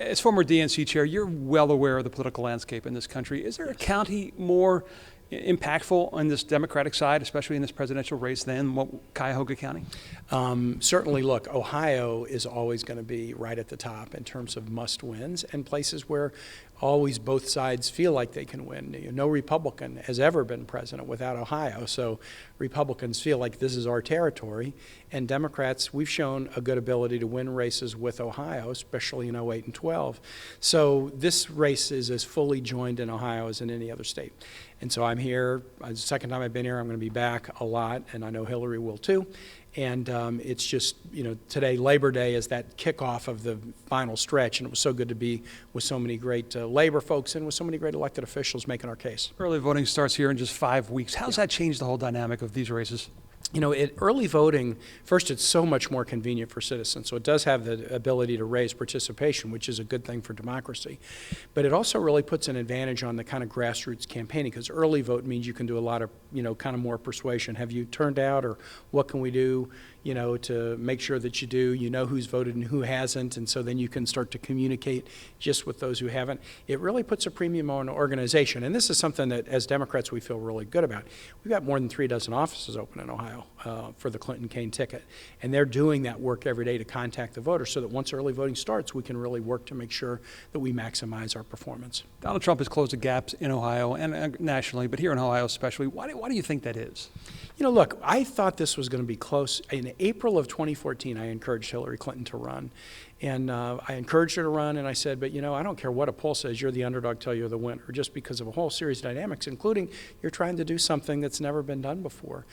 As former DNC chair, you're well aware of the political landscape in this country. Is there a county more impactful on this Democratic side, especially in this presidential race, than Cuyahoga County? Certainly, look, Ohio is always going to be right at the top in terms of must-wins and places where always both sides feel like they can win. No Republican has ever been president without Ohio, so Republicans feel like this is our territory, and Democrats, we've shown a good ability to win races with Ohio, especially in 08 and 12. So this race is as fully joined in Ohio as in any other state. And so I'm here, the second time I've been here, I'm going to be back a lot, and I know Hillary will too. And it's just, today, Labor Day, is that kickoff of the final stretch, and it was so good to be with so many great labor folks and with so many great elected officials making our case. Early voting starts here in just 5 weeks. How's that changed the whole dynamic of these races? Early voting, first, it's so much more convenient for citizens. So it does have the ability to raise participation, which is a good thing for democracy. But it also really puts an advantage on the kind of grassroots campaigning, because early vote means you can do a lot of, kind of more persuasion. Have you turned out, or what can we do, to make sure that you do? You know who's voted and who hasn't, and so then you can start to communicate just with those who haven't. It really puts a premium on organization, and this is something that, as Democrats, we feel really good about. We've got more than 36 offices open in Ohio for the Clinton-Kaine ticket, and they're doing that work every day to contact the voters so that once early voting starts, we can really work to make sure that we maximize our performance. Donald Trump has closed the gaps in Ohio and nationally, but here in Ohio especially. Why do you think that is? Look, I thought this was going to be close. In April of 2014, I encouraged Hillary Clinton to run. And I encouraged her to run, and I said, but I don't care what a poll says, you're the underdog till you're the winner, just because of a whole series of dynamics, including you're trying to do something that's never been done before.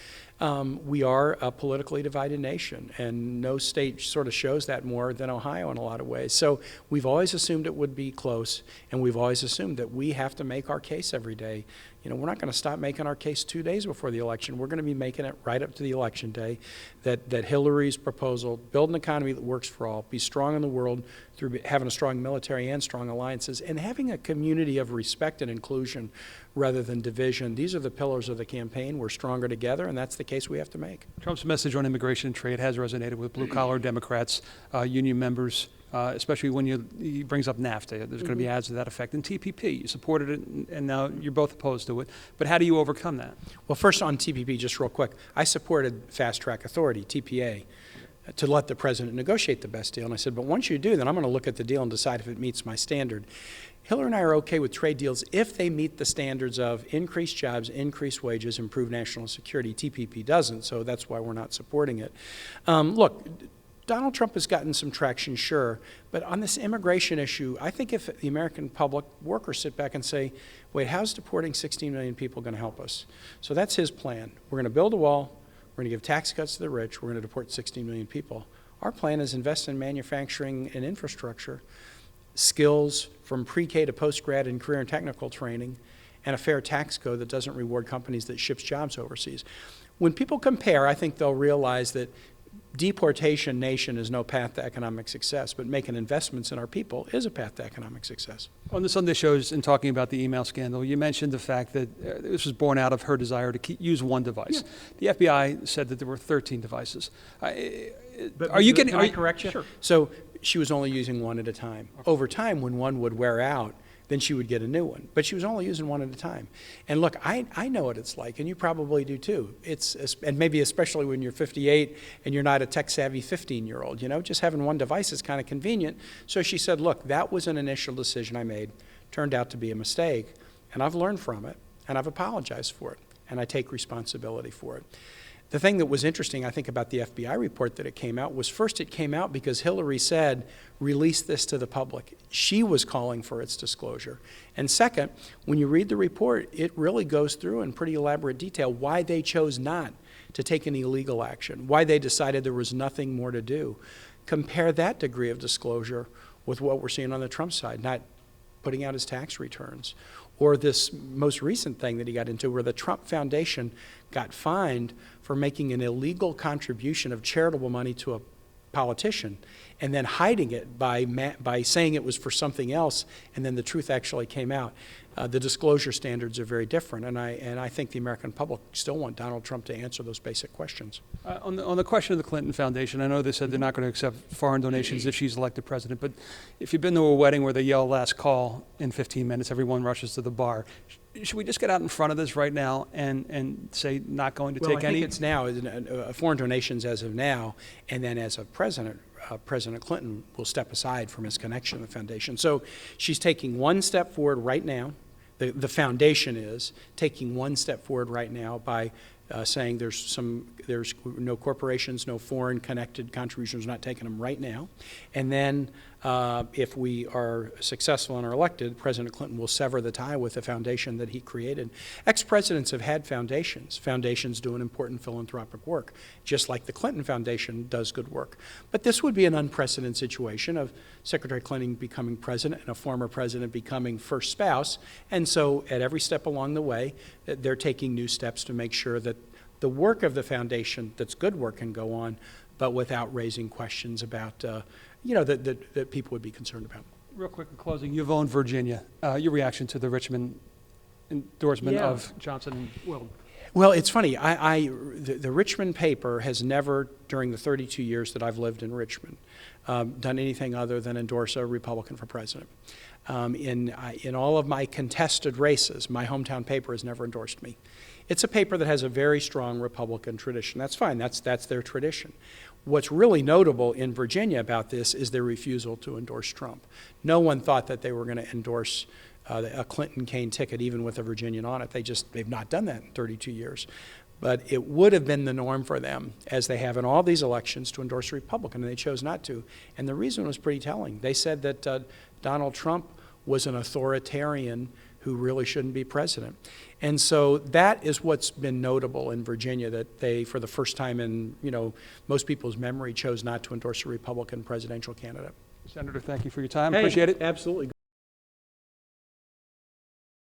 We are a politically divided nation, and no state sort of shows that more than Ohio in a lot of ways. So we've always assumed it would be close, and we've always assumed that we have to make our case every day. We're not going to stop making our case 2 days before the election. We're going to be making it right up to the election day, that Hillary's proposal, build an economy that works for all, be strong in the world through having a strong military and strong alliances, and having a community of respect and inclusion rather than division. These are the pillars of the campaign. We're stronger together, and that's the case we have to make. Trump's message on immigration and trade has resonated with blue-collar Democrats, union members, especially when he brings up NAFTA. There's going to be ads to that effect. And TPP, you supported it, and now you're both opposed to it. But how do you overcome that? Well, first on TPP, just real quick, I supported Fast Track Authority, TPA, to let the president negotiate the best deal. And I said, but once you do, then I'm going to look at the deal and decide if it meets my standard. Hillary and I are okay with trade deals if they meet the standards of increased jobs, increased wages, improved national security. TPP doesn't, so that's why we're not supporting it. Look, Donald Trump has gotten some traction, sure, but on this immigration issue, I think if the American public workers sit back and say, wait, how's deporting 16 million people going to help us? So that's his plan. We're going to build a wall. We're going to give tax cuts to the rich. We're going to deport 16 million people. Our plan is invest in manufacturing and infrastructure, skills from pre-K to post-grad and career and technical training, and a fair tax code that doesn't reward companies that ships jobs overseas. When people compare, I think they'll realize that deportation nation is no path to economic success, but making investments in our people is a path to economic success. On the Sunday shows, in talking about the email scandal, you mentioned the fact that this was born out of her desire to use one device. Yeah. The FBI said that there were 13 devices. Are you getting? Can I correct you? Sure. So she was only using one at a time. Okay. Over time, when one would wear out, then she would get a new one. But she was only using one at a time. And look, I know what it's like, and you probably do too. And maybe especially when you're 58 and you're not a tech-savvy 15-year-old, just having one device is kind of convenient. So she said, look, that was an initial decision I made. Turned out to be a mistake, and I've learned from it, and I've apologized for it, and I take responsibility for it. The thing that was interesting, I think, about the FBI report that it came out was, first, it came out because Hillary said, release this to the public. She was calling for its disclosure. And second, when you read the report, it really goes through in pretty elaborate detail why they chose not to take any legal action, why they decided there was nothing more to do. Compare that degree of disclosure with what we're seeing on the Trump side, not putting out his tax returns, or this most recent thing that he got into where the Trump Foundation got fined for making an illegal contribution of charitable money to a politician. and then hiding it by saying it was for something else, and then the truth actually came out. The disclosure standards are very different, and I think the American public still want Donald Trump to answer those basic questions. On the question of the Clinton Foundation, I know they said they're not going to accept foreign donations if she's elected president, but if you've been to a wedding where they yell last call in 15 minutes, everyone rushes to the bar. Should we just get out in front of this right now and say not going to take any? I think it's now, foreign donations as of now, and then as of President Clinton will step aside from his connection to the foundation. So she's taking one step forward right now. The foundation is taking one step forward right now by saying there's no corporations, no foreign connected contributions, not taking them right now. And then if we are successful and are elected, President Clinton will sever the tie with the foundation that he created. Ex-presidents have had foundations. Foundations do an important philanthropic work, just like the Clinton Foundation does good work. But this would be an unprecedented situation of Secretary Clinton becoming president and a former president becoming first spouse. And so at every step along the way, they're taking new steps to make sure that the work of the foundation, that's good work, can go on, but without raising questions about, that people would be concerned about. Real quick in closing, you've owned Virginia. Your reaction to the Richmond endorsement of Johnson and Weld? Well, it's funny. The Richmond paper has never, during the 32 years that I've lived in Richmond, done anything other than endorse a Republican for president. In all of my contested races, my hometown paper has never endorsed me. It's a paper that has a very strong Republican tradition. That's fine. That's their tradition. What's really notable in Virginia about this is their refusal to endorse Trump. No one thought that they were going to endorse a Clinton-Kaine ticket, even with a Virginian on it. They've not done that in 32 years. But it would have been the norm for them, as they have in all these elections, to endorse a Republican, and they chose not to. And the reason was pretty telling. They said that Donald Trump was an authoritarian who really shouldn't be president. And so that is what's been notable in Virginia, that they, for the first time in most people's memory, chose not to endorse a Republican presidential candidate. Senator, thank you for your time. Appreciate it. Absolutely.